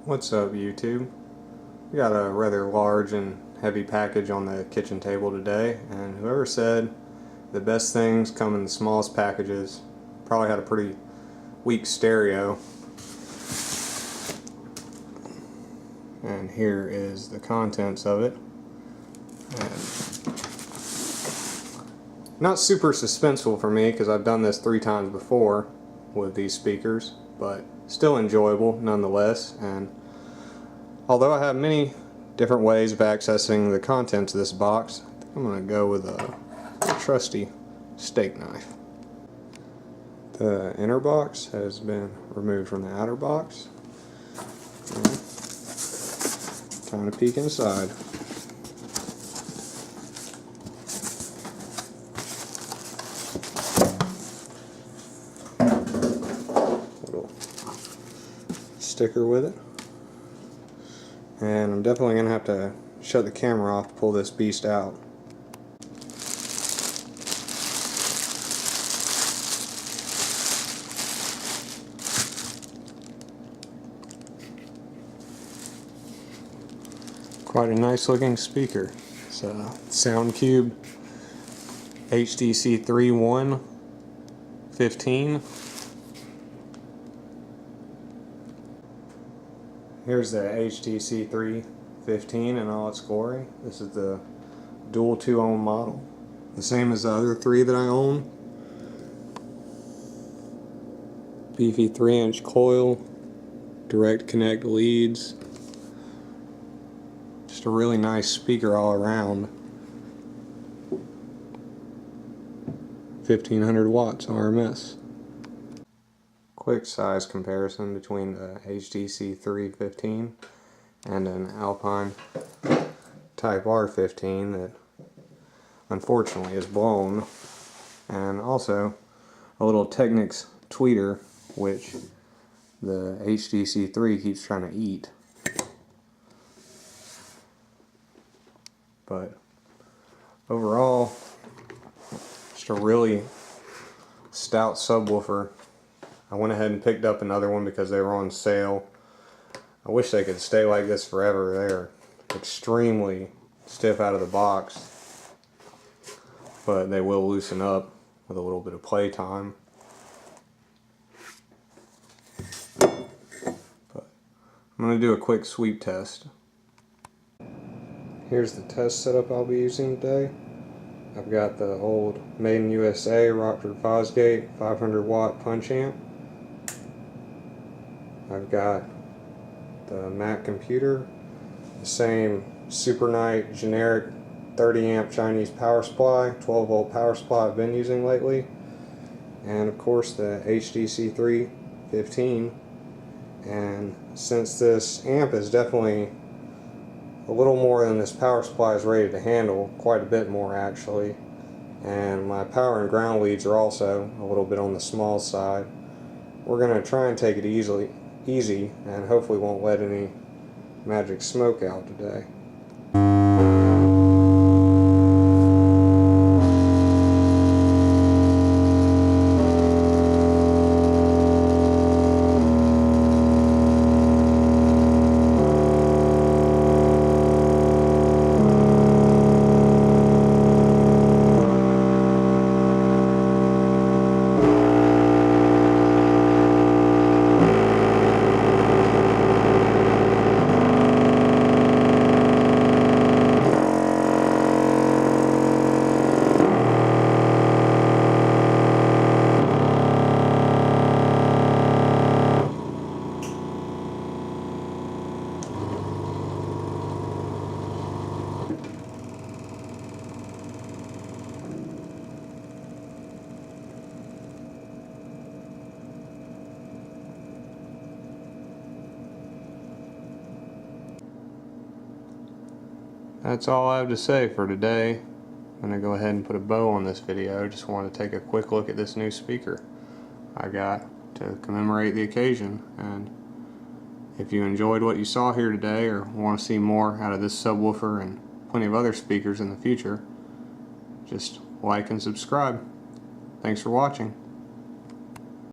What's up, YouTube? We got a rather large and heavy package on the kitchen table today, and whoever said the best things come in the smallest packages probably had a pretty weak stereo. And here is the contents of it. And not super suspenseful for me because I've done this 3 times before with these speakers, but still enjoyable nonetheless. And although I have many different ways of accessing the contents of this box, I think I'm going to go with a trusty steak knife. The inner box has been removed from the outer box. Time to peek inside. Little sticker with it. And I'm definitely going to have to shut the camera off to pull this beast out. Quite a nice looking speaker. It's a Soundqubed HDC3 115. Here's the HDC3 15 in all its glory. This is the dual 2-ohm model. The same as the other 3 that I own. Beefy 3-inch coil, direct connect leads. Just a really nice speaker all around. 1500 watts RMS. Quick size comparison between the HDC3 15 and an Alpine Type R15 that unfortunately is blown, and also a little Technics tweeter which the HDC3 keeps trying to eat. But overall, just a really stout subwoofer. I went ahead and picked up another one because they were on sale. I wish they could stay like this forever. They're extremely stiff out of the box, but they will loosen up with a little bit of play time. But I'm going to do a quick sweep test. Here's the test setup I'll be using today. I've got the old Made in USA Rockford Fosgate 500 watt punch amp. I've got the Mac computer, the same Supernight generic 30 amp Chinese power supply, 12 volt power supply I've been using lately, and of course the HDC3 15. And since this amp is definitely a little more than this power supply is rated to handle, quite a bit more actually, and my power and ground leads are also a little bit on the small side, we're going to try and take it easy and hopefully won't let any magic smoke out today. That's all I have to say for today. I'm going to go ahead and put a bow on this video. Just wanted to take a quick look at this new speaker I got to commemorate the occasion. And if you enjoyed what you saw here today or want to see more out of this subwoofer and plenty of other speakers in the future, just like and subscribe. Thanks for watching.